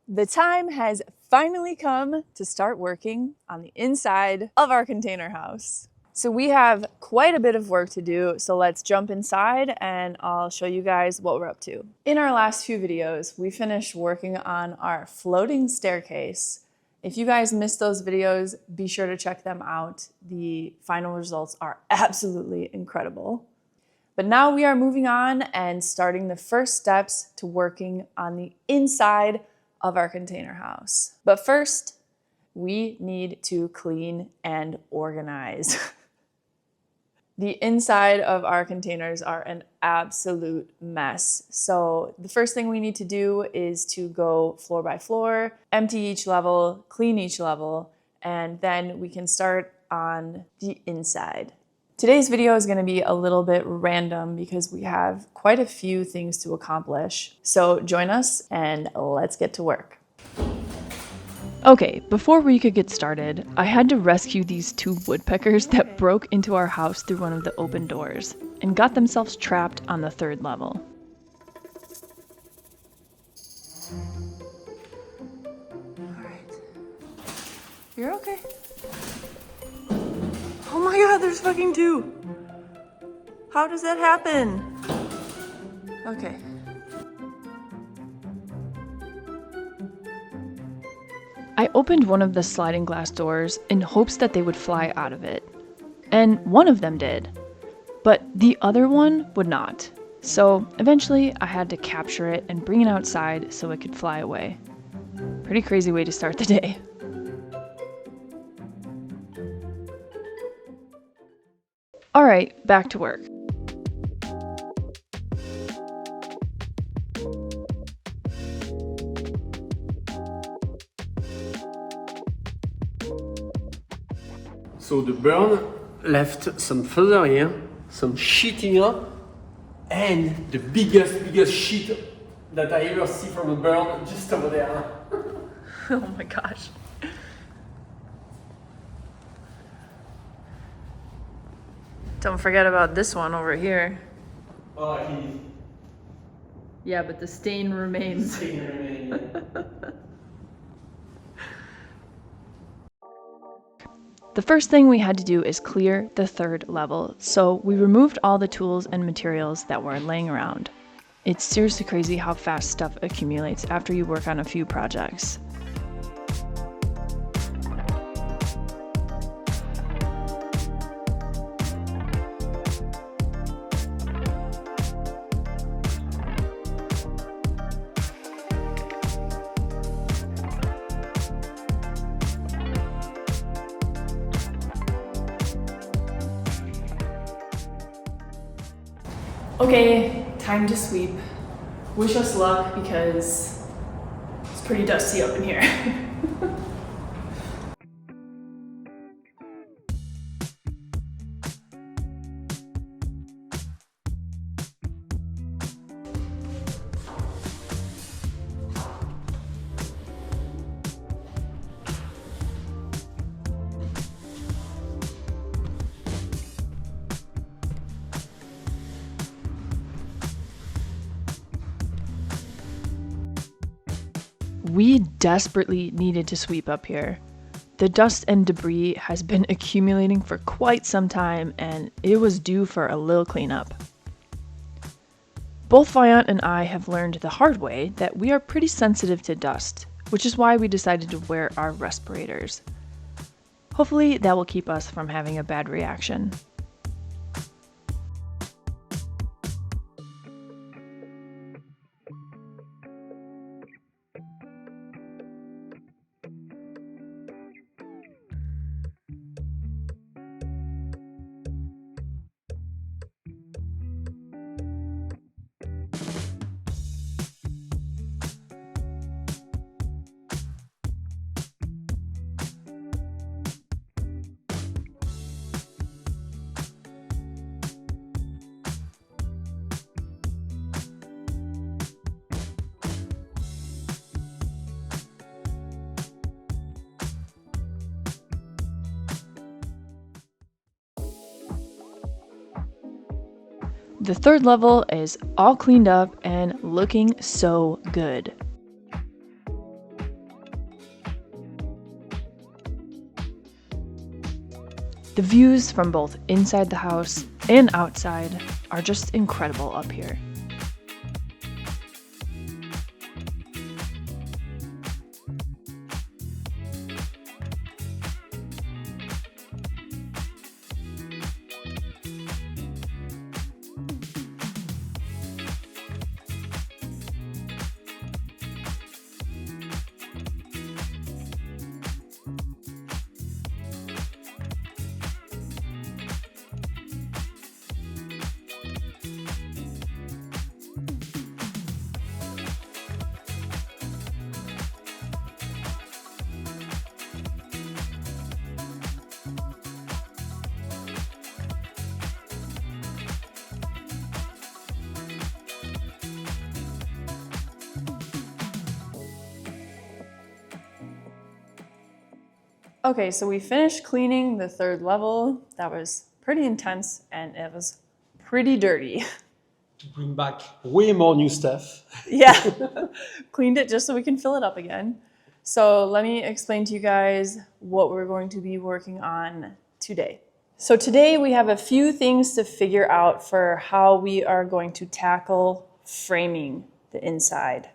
The time has finally come to start working on the inside of our container house. So we have quite a bit of work to do, so let's jump inside and I'll show you guys what we're up to. In our last few videos, we finished working on our floating staircase. If you guys missed those videos, be sure to check them out. The final results are absolutely incredible. But now we are moving on and starting the first steps to working on the inside of our container house. But first, we need to clean and organize. The inside of our containers are an absolute mess. So the first thing we need to do is to go floor by floor, empty each level, clean each level, and then we can start on the inside. Today's video is going to be a little bit random because we have quite a few things to accomplish. So join us and let's get to work. Okay, before we could get started, I had to rescue these two woodpeckers that broke into our house through one of the open doors and got themselves trapped on the third level. Alright. You're okay. Oh my god, there's fucking two! How does that happen? Okay. I opened one of the sliding glass doors in hopes that they would fly out of it. And one of them did. But the other one would not. So eventually I had to capture it and bring it outside so it could fly away. Pretty crazy way to start the day. Alright, back to work. So the bird left some feather here, some shit here, and the biggest shit that I ever see from a bird just over there. Oh my gosh. Don't forget about this one over here. Oh, he... Yeah, but the stain remains. The first thing we had to do is clear the third level, so we removed all the tools and materials that were laying around. It's seriously crazy how fast stuff accumulates after you work on a few projects. Okay, time to sweep. Wish us luck because it's pretty dusty up in here. We desperately needed to sweep up here. The dust and debris has been accumulating for quite some time and it was due for a little cleanup. Both Viant and I have learned the hard way that we are pretty sensitive to dust, which is why we decided to wear our respirators. Hopefully that will keep us from having a bad reaction. The third level is all cleaned up and looking so good. The views from both inside the house and outside are just incredible up here. Okay, so we finished cleaning the third level. That was pretty intense and it was pretty dirty. To bring back way more new stuff. Yeah, cleaned it just so we can fill it up again. So let me explain to you guys what we're going to be working on today. So today we have a few things to figure out for how we are going to tackle framing the inside.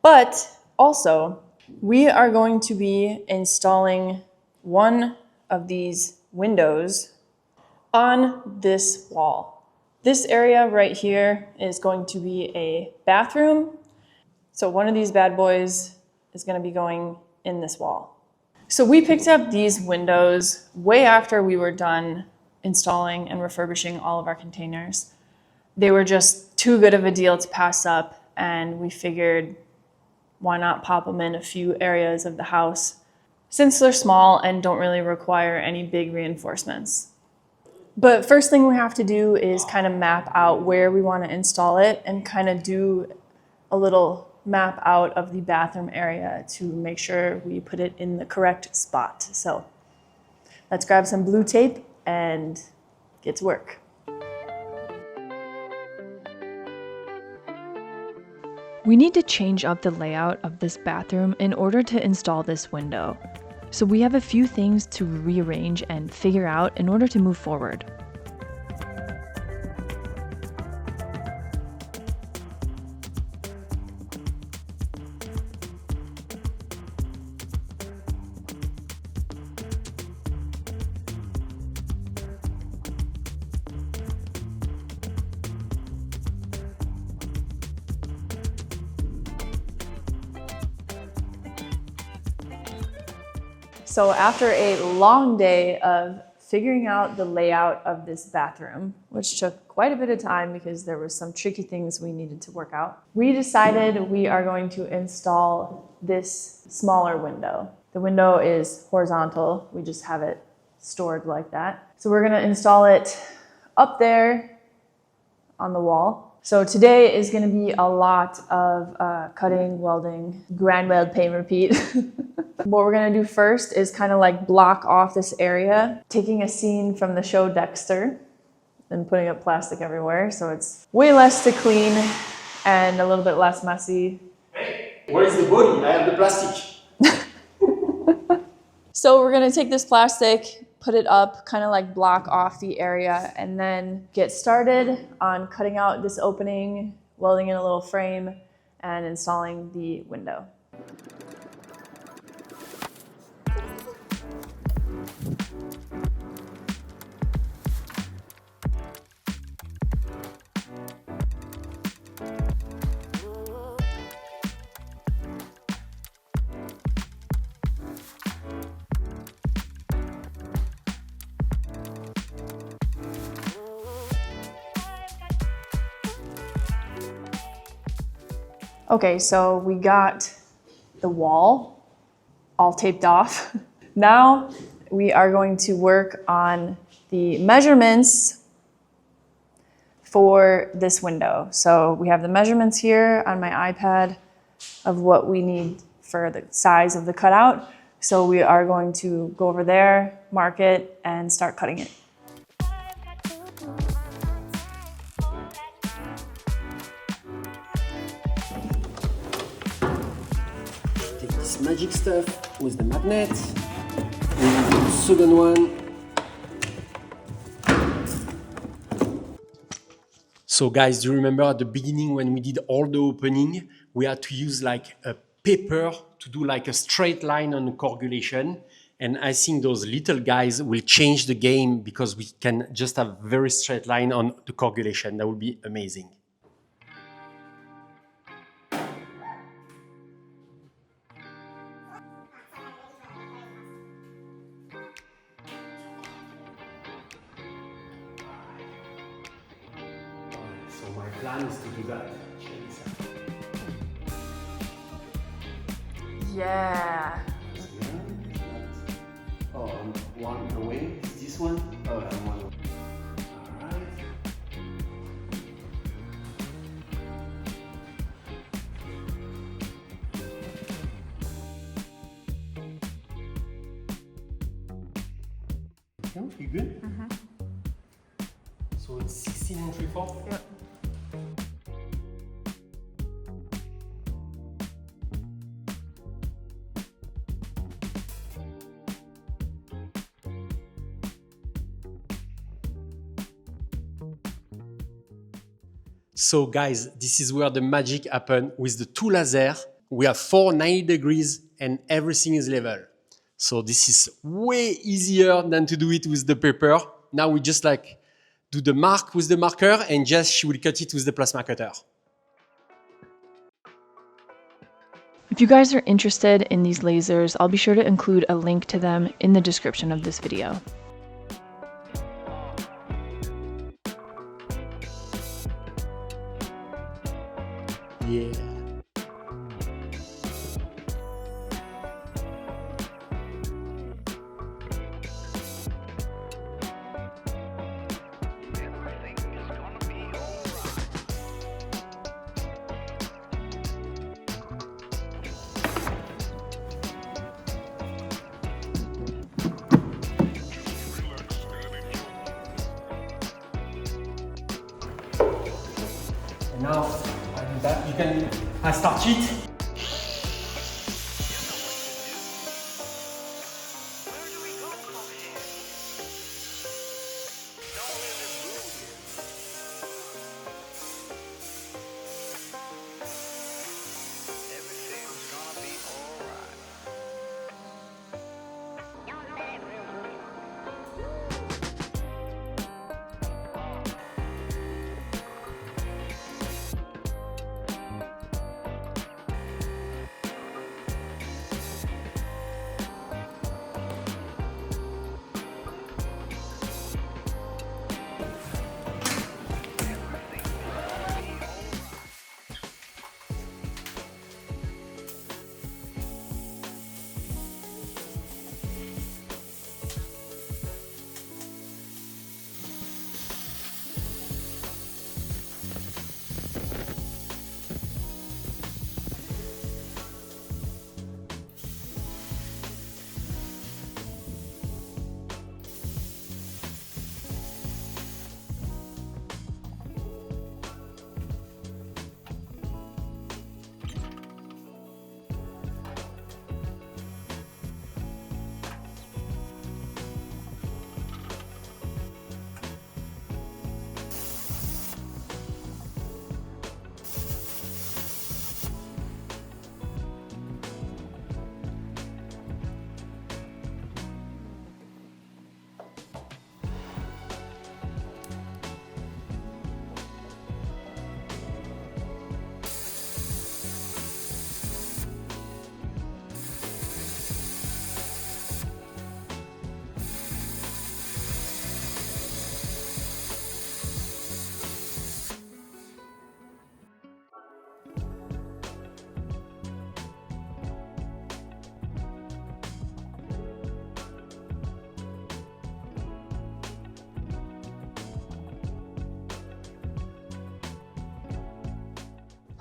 But also, we are going to be installing one of these windows on this wall. This area right here is going to be a bathroom. So one of these bad boys is going to be going in this wall. So we picked up these windows way after we were done installing and refurbishing all of our containers. They were just too good of a deal to pass up, and we figured, why not pop them in a few areas of the house since they're small and don't really require any big reinforcements. But first thing we have to do is kind of map out where we want to install it and kind of do a little map out of the bathroom area to make sure we put it in the correct spot. So let's grab some blue tape and get to work. We need to change up the layout of this bathroom in order to install this window. So we have a few things to rearrange and figure out in order to move forward. So after a long day of figuring out the layout of this bathroom, which took quite a bit of time because there were some tricky things we needed to work out, we decided we are going to install this smaller window. The window is horizontal. We just have it stored like that. So we're going to install it up there on the wall. So today is going to be a lot of cutting, welding, grind, weld, paint, repeat. What we're going to do first is kind of like block off this area, taking a scene from the show Dexter and putting up plastic everywhere. So it's way less to clean and a little bit less messy. Hey, where is the body? I have the plastic. So we're going to take this plastic, put it up, kind of like block off the area, and then get started on cutting out this opening, welding in a little frame, and installing the window. Okay, so we got the wall all taped off. Now we are going to work on the measurements for this window. So we have the measurements here on my iPad of what we need for the size of the cutout. So we are going to go over there, mark it, and start cutting it. Take this magic stuff with the magnet. We use the second one So guys, do you remember at the beginning when we did all the opening, we had to use like a paper to do like a straight line on the coagulation. And I think those little guys will change the game because we can just have very straight line on the coagulation. That would be amazing. So my plan is to do that. Yeah. Oh, I'm one away. Is this one? Oh, I'm one away. All right. No, you good? Mm-hmm. So it's 16 and 3/4? Yep. So guys, this is where the magic happened with the two laser. We have 490 degrees and everything is level. So this is way easier than to do it with the paper. Now we just like do the mark with the marker and just she will cut it with the plasma cutter. If you guys are interested in these lasers, I'll be sure to include a link to them in the description of this video. Yeah. And now you can start it.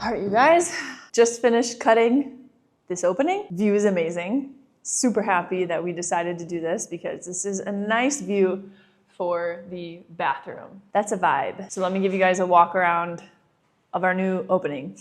All right, you guys, just finished cutting this opening. View is amazing. Super happy that we decided to do this because this is a nice view for the bathroom. That's a vibe. So let me give you guys a walk around of our new opening.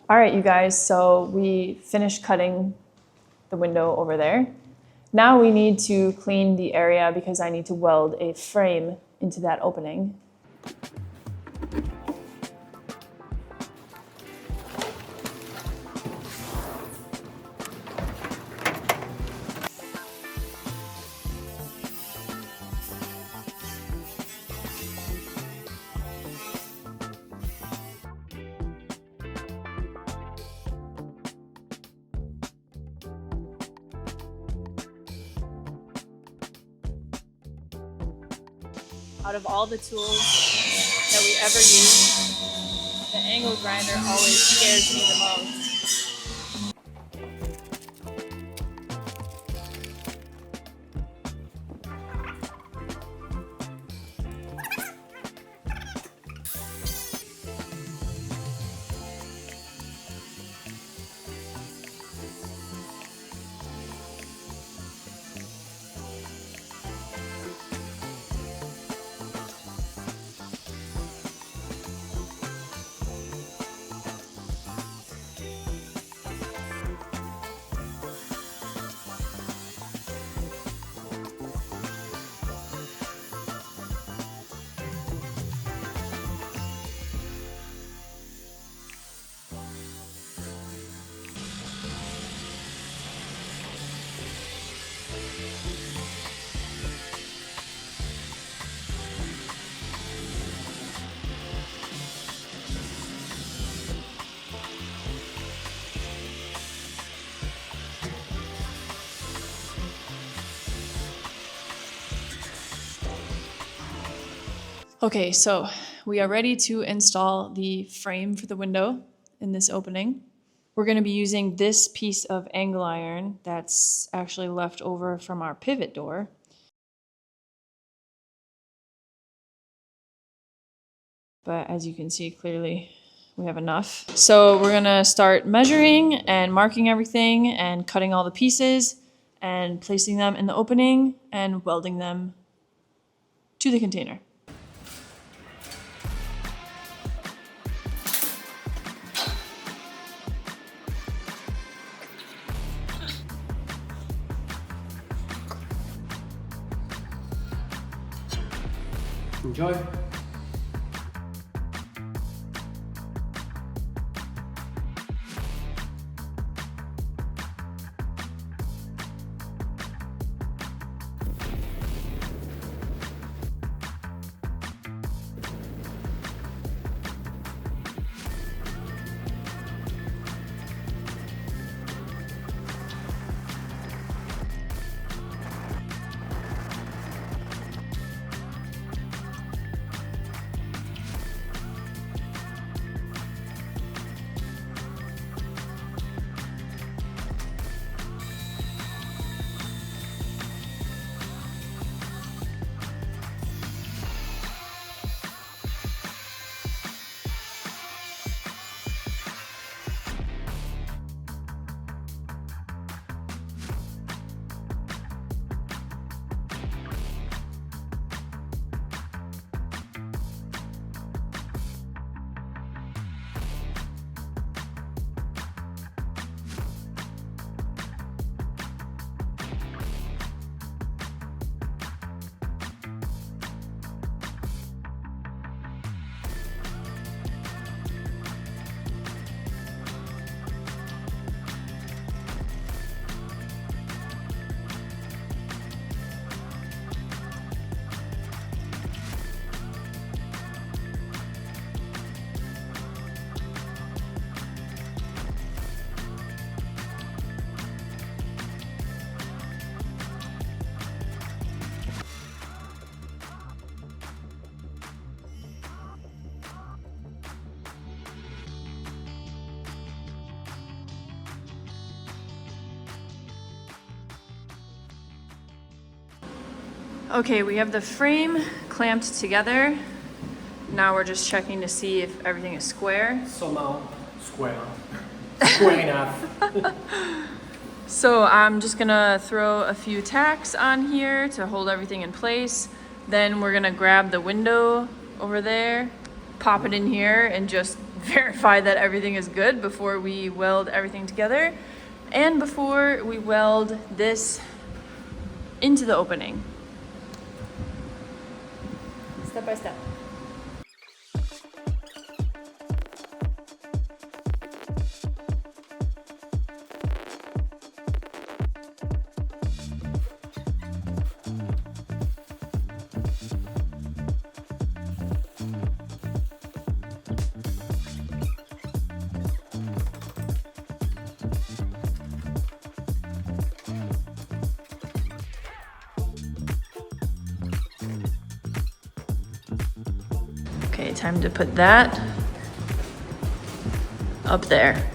All right, you guys, so we finished cutting the window over there. Now we need to clean the area because I need to weld a frame into that opening. Out of all the tools that we ever use, the angle grinder always scares me the most. Okay, so we are ready to install the frame for the window in this opening. We're going to be using this piece of angle iron that's actually left over from our pivot door. But as you can see clearly, we have enough. So we're going to start measuring and marking everything and cutting all the pieces and placing them in the opening and welding them to the container. Enjoy. Okay, we have the frame clamped together. Now we're just checking to see if everything is square. Somehow square. Square enough. So I'm just gonna throw a few tacks on here to hold everything in place. Then we're gonna grab the window over there, pop it in here, and just verify that everything is good before we weld everything together and before we weld this into the opening. Step by step. Okay, time to put that up there.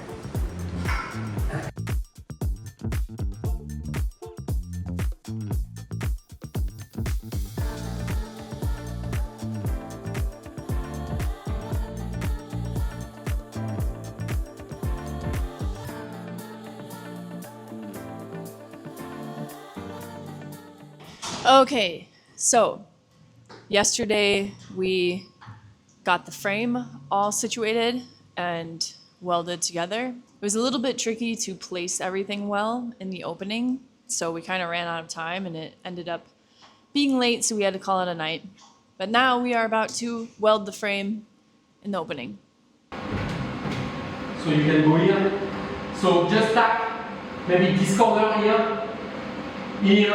Okay, so yesterday we got the frame all situated and welded together. It was a little bit tricky to place everything well in the opening, so we kind of ran out of time and it ended up being late, so we had to call it a night. But now we are about to weld the frame in the opening. So you can go here. So just tack maybe this corner here, here,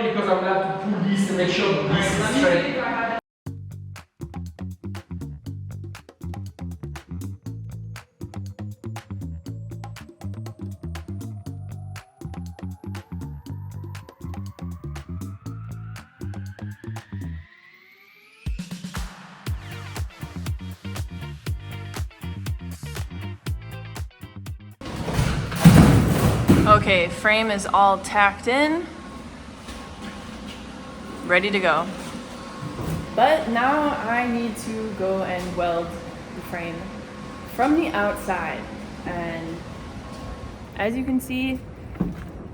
because I will have to pull this and make sure this is straight. Okay, frame is all tacked in, ready to go. But now I need to go and weld the frame from the outside. And as you can see,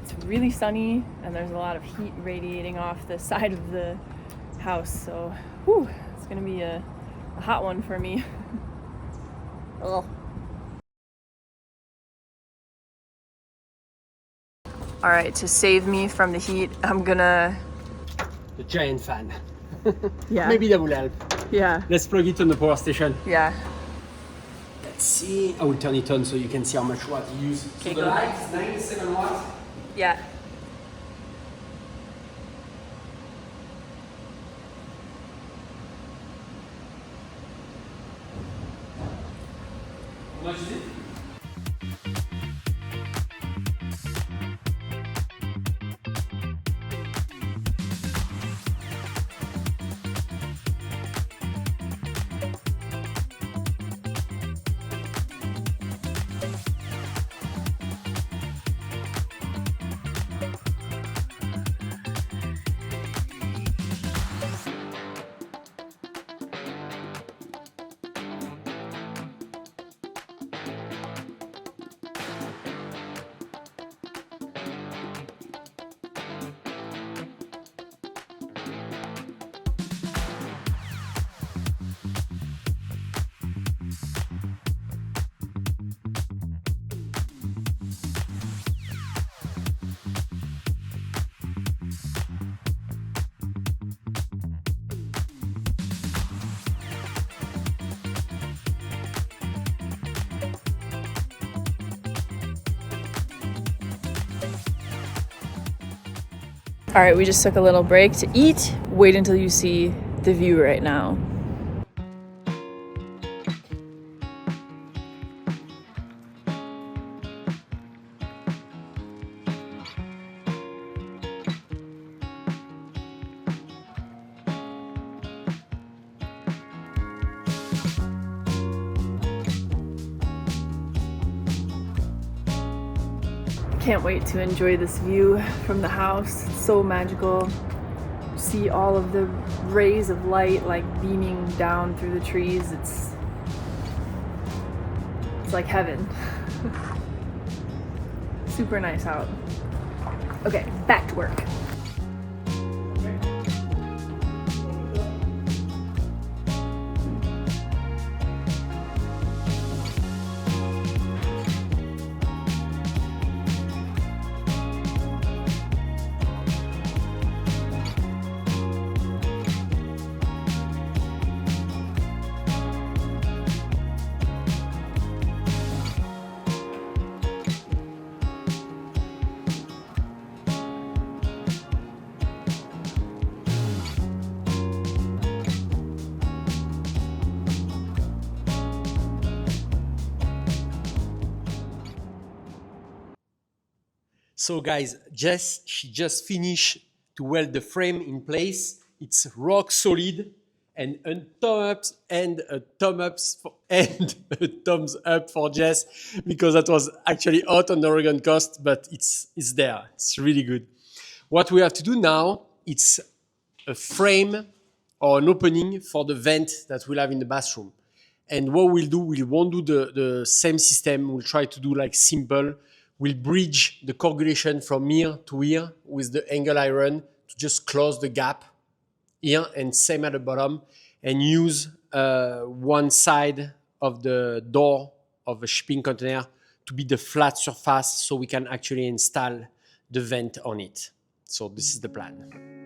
it's really sunny and there's a lot of heat radiating off the side of the house. So, whew, it's gonna be a hot one for me. Ugh. All right, to save me from the heat, I'm gonna... The giant fan. Yeah. Maybe that will help. Yeah. Let's plug it on the power station. Yeah. Let's see. I will turn it on so you can see how much watt you use. Okay, So the go light ahead. is 97 watts. Yeah. How much is it? All right, we just took a little break to eat. Wait until you see the view right now. Can't wait to enjoy this view from the house. It's so magical. See all of the rays of light like beaming down through the trees. It's like heaven. Super nice out. Okay, back to work. So guys, she just finished to weld the frame in place. It's rock solid, and a thumbs up for Jess, because that was actually hot on the Oregon coast, but it's there. It's really good. What we have to do now, it's a frame or an opening for the vent that we'll have in the bathroom. And what we'll do, we won't do the same system. We'll try to do like simple. We'll bridge the coagulation from here to here with the angle iron to just close the gap here, and same at the bottom, and use one side of the door of a shipping container to be the flat surface so we can actually install the vent on it. So this is the plan.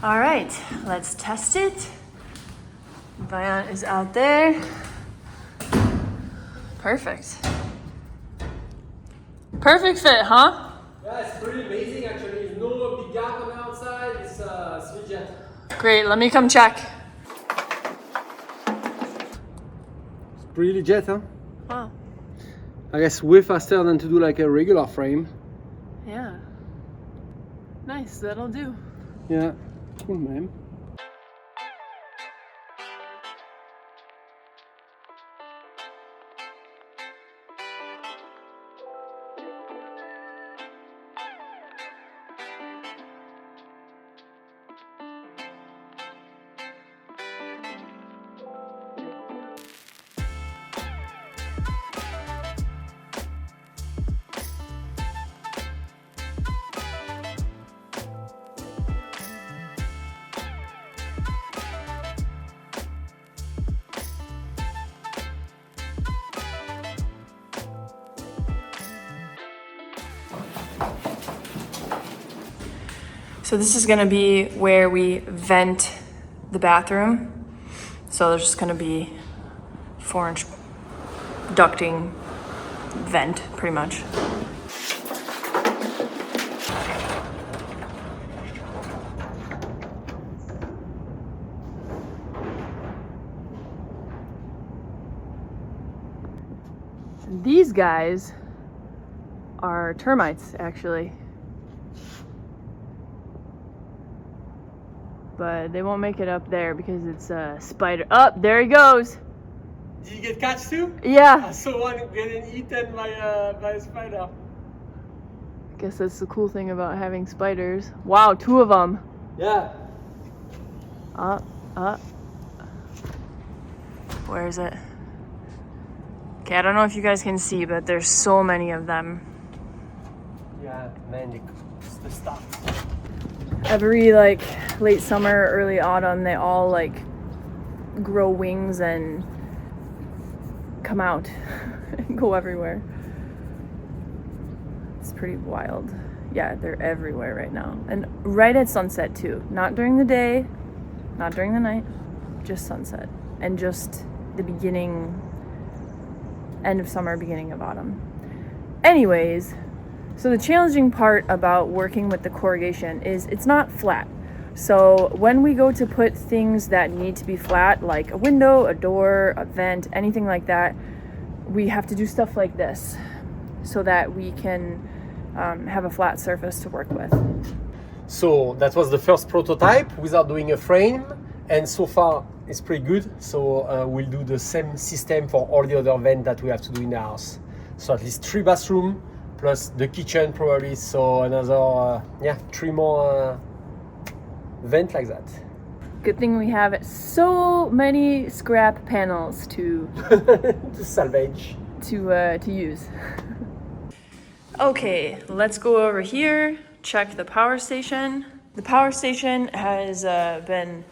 All right, let's test it. Viant is out there. Perfect. Perfect fit, huh? Yeah, it's pretty amazing actually. There's no big gap on the outside. It's 3-jet. Great, let me come check. It's pretty legit, huh? Wow. I guess way faster than to do like a regular frame. Yeah. Nice, that'll do. Yeah, cool man. So this is gonna be where we vent the bathroom. So there's just gonna be 4-inch ducting vent, pretty much. These guys are termites, actually. But they won't make it up there because it's a spider. Oh, there he goes. Did you get catch too? Yeah. I saw one getting eaten by a spider. I guess that's the cool thing about having spiders. Wow, 2 of them. Yeah. Where is it? Okay, I don't know if you guys can see, but there's so many of them. Yeah, man, it's the stuff. Every like late summer, early autumn, they all like grow wings and come out and go everywhere. It's pretty wild. Yeah, they're everywhere right now. And right at sunset too. Not during the day, not during the night, just sunset. And just the end of summer, beginning of autumn. Anyways, so the challenging part about working with the corrugation is it's not flat. So when we go to put things that need to be flat, like a window, a door, a vent, anything like that, we have to do stuff like this so that we can have a flat surface to work with. So that was the first prototype without doing a frame, and so far it's pretty good. So we'll do the same system for all the other vents that we have to do in the house. So at least 3 bathrooms plus the kitchen probably. So another 3 more vents like that. Good thing we have so many scrap panels to to salvage, to use. Okay, let's go over here, check the power station. The power station has been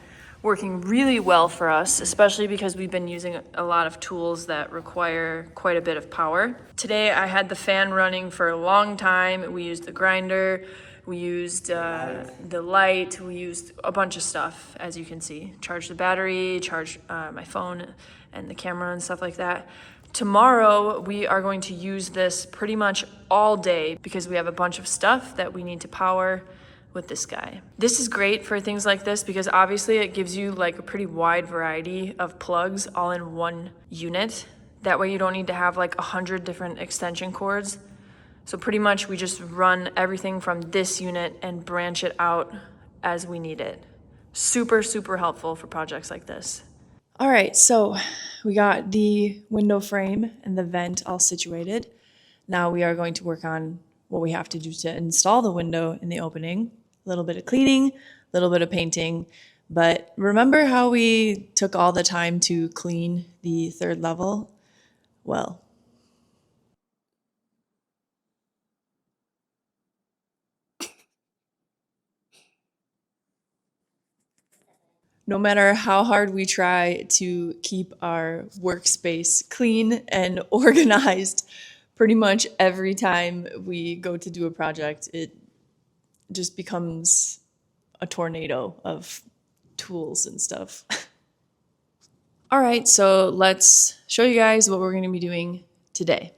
working really well for us, especially because we've been using a lot of tools that require quite a bit of power. Today I had the fan running for a long time. We used the grinder, we used the light, we used a bunch of stuff, as you can see. Charged the battery, charged my phone and the camera and stuff like that. Tomorrow, we are going to use this pretty much all day because we have a bunch of stuff that we need to power with this guy. This is great for things like this because obviously it gives you like a pretty wide variety of plugs all in one unit. That way you don't need to have like 100 different extension cords. So pretty much we just run everything from this unit and branch it out as we need it. Super, super helpful for projects like this. All right, so we got the window frame and the vent all situated. Now we are going to work on what we have to do to install the window in the opening. A little bit of cleaning, a little bit of painting. But remember how we took all the time to clean the 3rd level? Well, no matter how hard we try to keep our workspace clean and organized, pretty much every time we go to do a project, it just becomes a tornado of tools and stuff. All right, so let's show you guys what we're going to be doing today.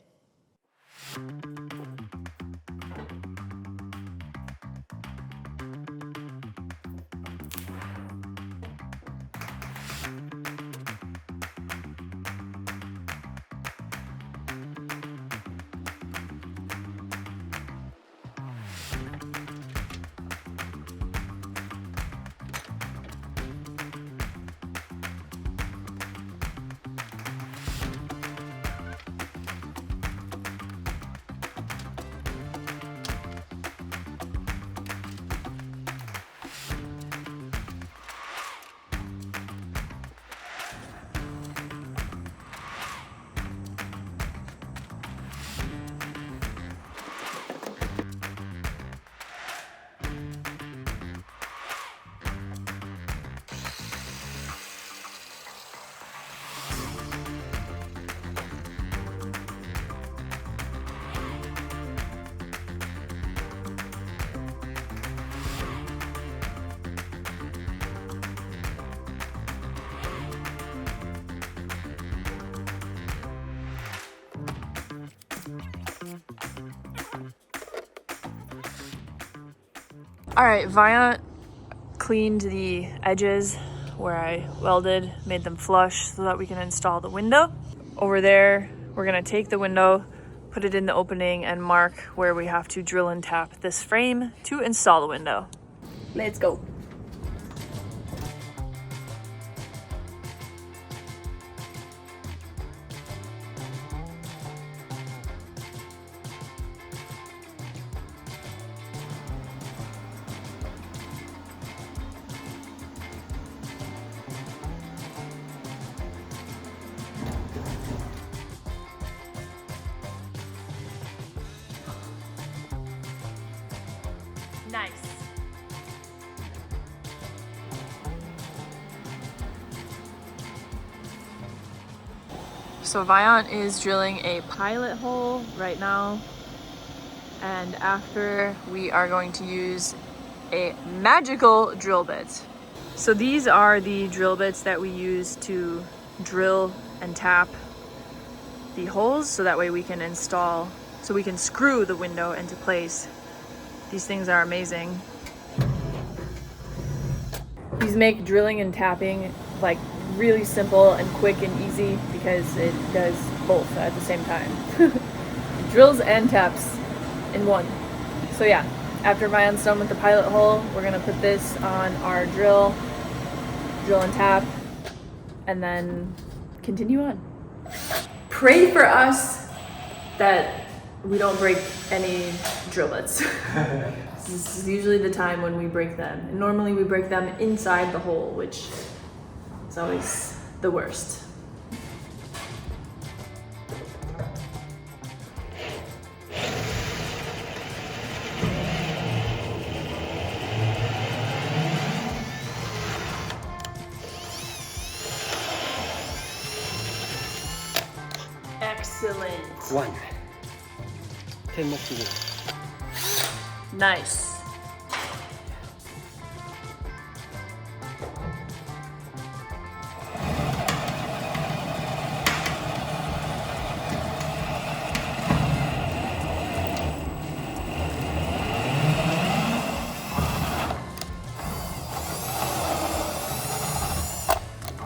All right, Viant cleaned the edges where I welded, made them flush so that we can install the window. Over there, we're gonna take the window, put it in the opening, and mark where we have to drill and tap this frame to install the window. Let's go. Nice. So Viant is drilling a pilot hole right now, and after we are going to use a magical drill bit. So these are the drill bits that we use to drill and tap the holes so that way we can install, so we can screw the window into place. These things are amazing. These make drilling and tapping like really simple and quick and easy because it does both at the same time. Drills and taps in one. So yeah, after Viant's done with the pilot hole, we're gonna put this on our drill and tap, and then continue on. Pray for us that we don't break any drill bits. This is usually the time when we break them. And normally we break them inside the hole, which is always the worst. Excellent. 1. 10 more to go. Nice.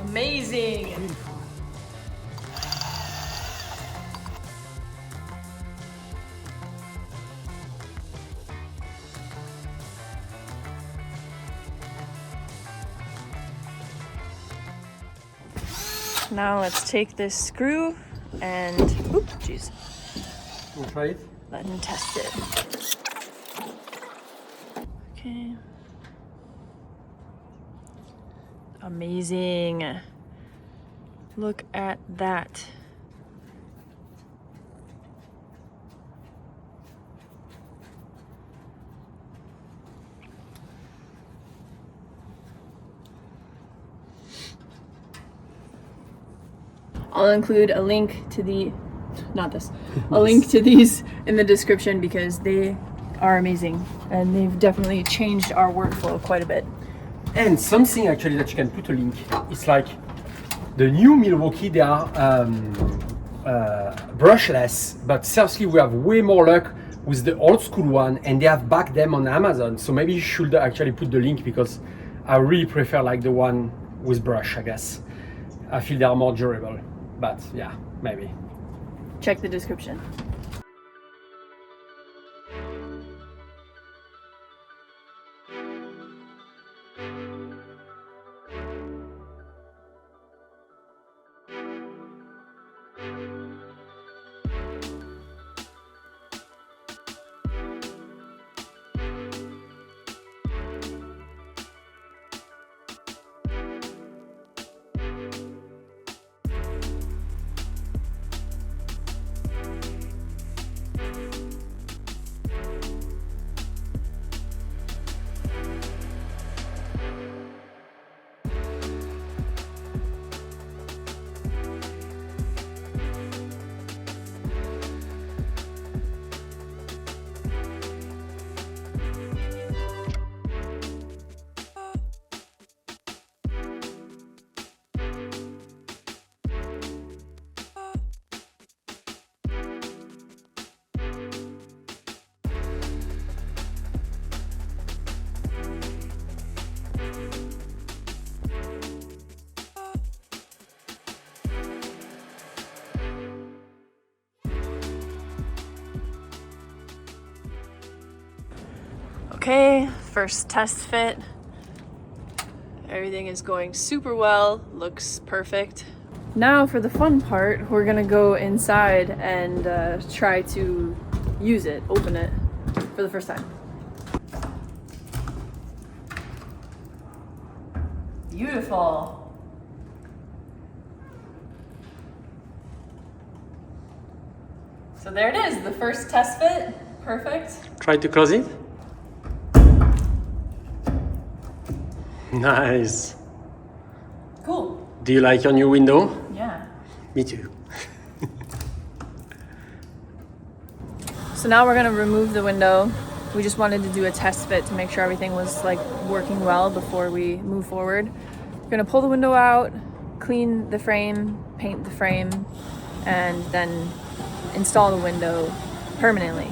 Amazing. Now let's take this screw and, oop, jeez. We'll try it. Let him test it. Okay. Amazing. Look at that. I'll include a link to the, not this, a link to these in the description because they are amazing and they've definitely changed our workflow quite a bit. And something actually that you can put a link, it's like the new Milwaukee, they are brushless, but seriously we have way more luck with the old school one, and they have backed them on Amazon, so maybe you should actually put the link because I really prefer like the one with brush, I guess. I feel they are more durable, but yeah, maybe. Check the description. Okay, first test fit. Everything is going super well, looks perfect. Now for the fun part, we're gonna go inside and try to use it, open it for the first time. Beautiful. So there it is, the first test fit. Perfect. Try to close it. Nice. Cool. Do you like your new window? Yeah. Me too. So now we're gonna remove the window. We just wanted to do a test fit to make sure everything was like working well before we move forward. We're gonna pull the window out, clean the frame, paint the frame, and then install the window permanently.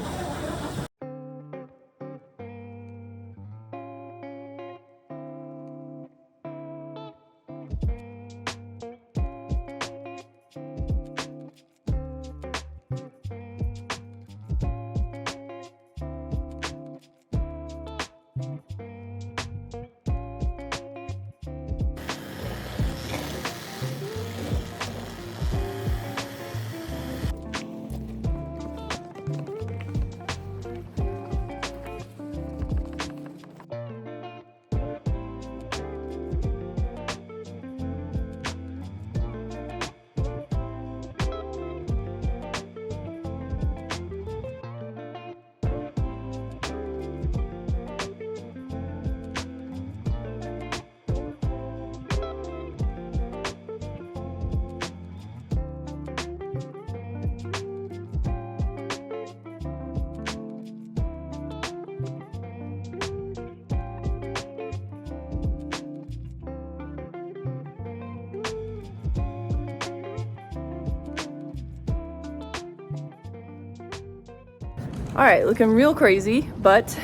All right, looking real crazy, but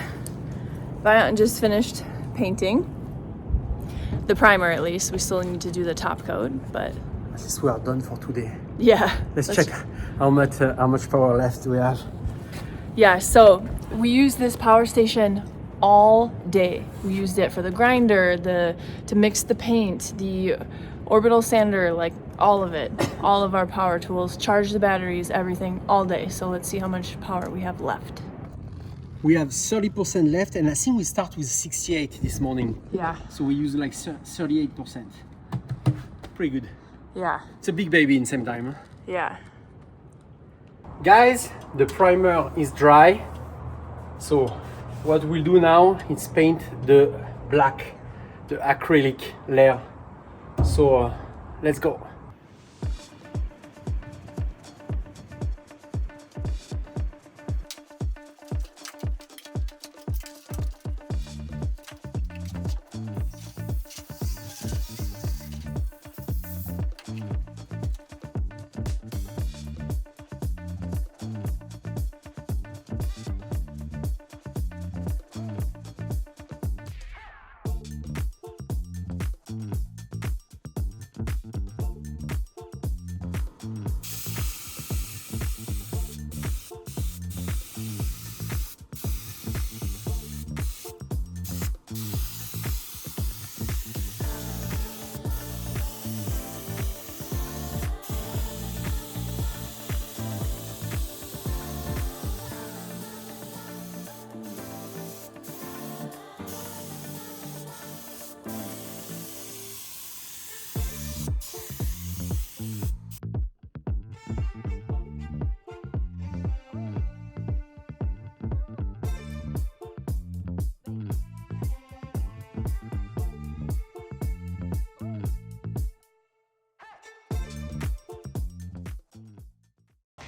Viant just finished painting. The primer at least. We still need to do the top coat, but This we are done for today. yeah. Let's check how much power left we have. Yeah, so we use this power station all day. We used it for the grinder, to mix the paint, the orbital sander, like all of it. All of our power tools, charge the batteries, everything all day. So let's see how much power we have left. We have 30% left, and I think we start with 68 this morning. Yeah. So we use like 38%. Pretty good. Yeah. It's a big baby in the same time. Huh? Yeah. Guys, the primer is dry. So what we'll do now is paint the black, the acrylic layer. So let's go.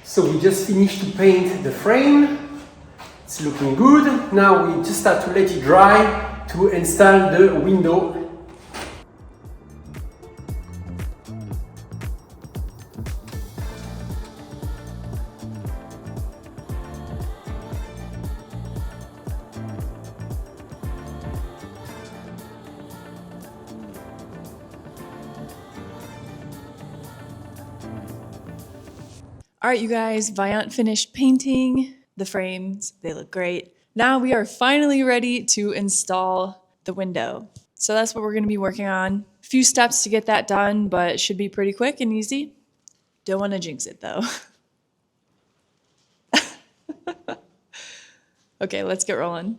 So we just finished to paint the frame. It's looking good. Now we just have to let it dry to install the window. All right, you guys, Viant finished painting the frames. They look great. Now we are finally ready to install the window. So that's what we're going to be working on. A few steps to get that done, but it should be pretty quick and easy. Don't want to jinx it though. Okay, let's get rolling.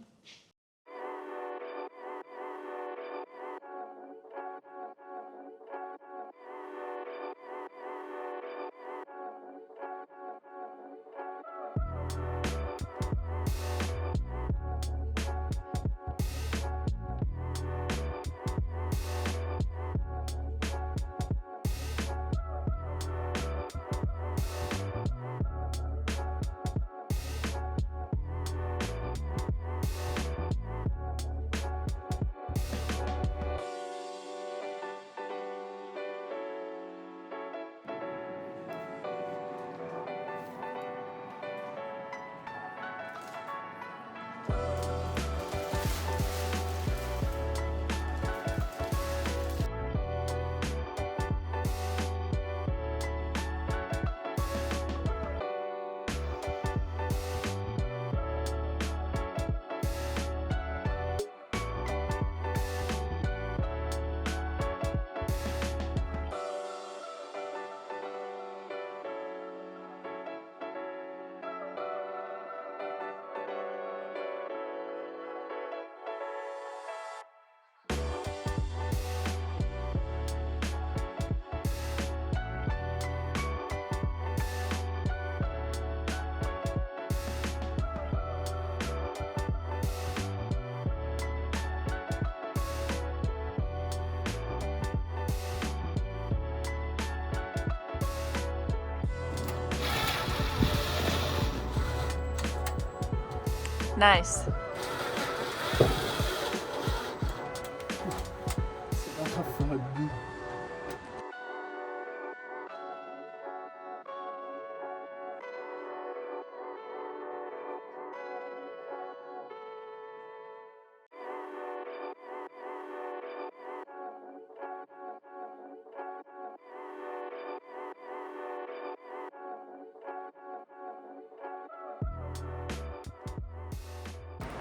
Nice.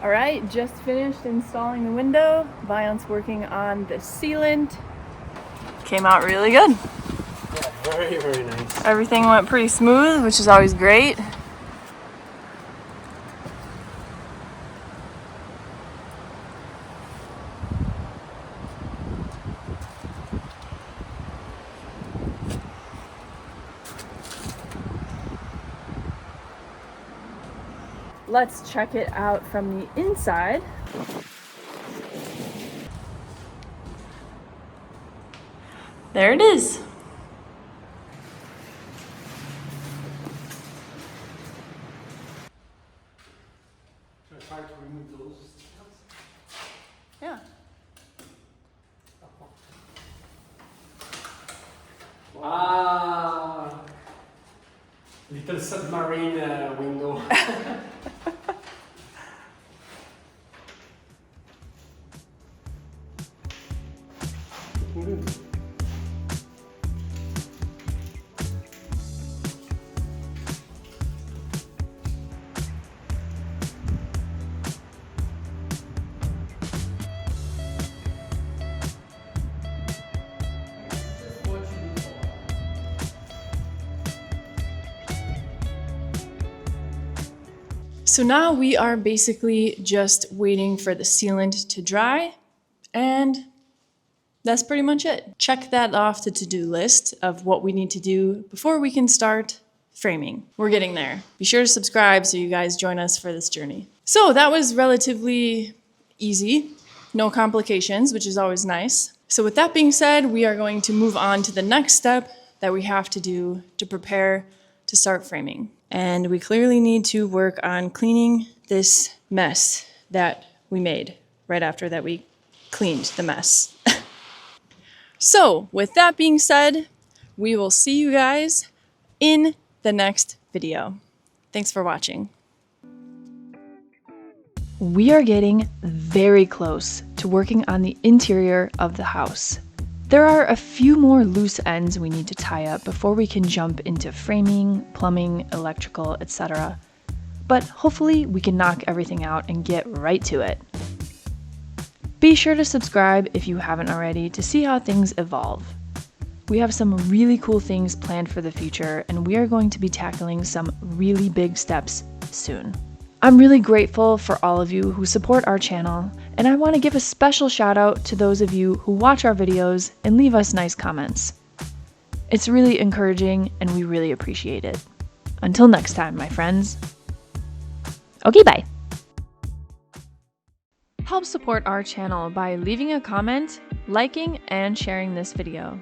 All right, just finished installing the window. Vion's working on the sealant. Came out really good. Yeah, very, very nice. Everything went pretty smooth, which is always great. Let's check it out from the inside. There it is. Should I try to remove those stickers? Yeah. Wow! Little submarine window. So now we are basically just waiting for the sealant to dry, and that's pretty much it. Check that off the to-do list of what we need to do before we can start framing. We're getting there. Be sure to subscribe so you guys join us for this journey. So that was relatively easy, no complications, which is always nice. So with that being said, we are going to move on to the next step that we have to do to prepare to start framing. And we clearly need to work on cleaning this mess that we made right after that we cleaned the mess. So with that being said, we will see you guys in the next video. Thanks for watching. We are getting very close to working on the interior of the house. There are a few more loose ends we need to tie up before we can jump into framing, plumbing, electrical, etc. but hopefully we can knock everything out and get right to it. Be sure to subscribe if you haven't already to see how things evolve. We have some really cool things planned for the future, and we are going to be tackling some really big steps soon. I'm really grateful for all of you who support our channel, and I want to give a special shout out to those of you who watch our videos and leave us nice comments. It's really encouraging, and we really appreciate it. Until next time, my friends. Okay, bye. Help support our channel by leaving a comment, liking, and sharing this video.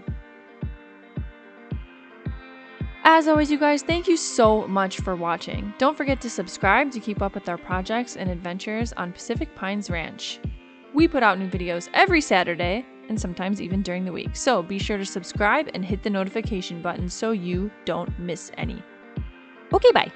As always, you guys, thank you so much for watching. Don't forget to subscribe to keep up with our projects and adventures on Pacific Pines Ranch. We put out new videos every Saturday, and sometimes even during the week, so be sure to subscribe and hit the notification button so you don't miss any. Okay, bye.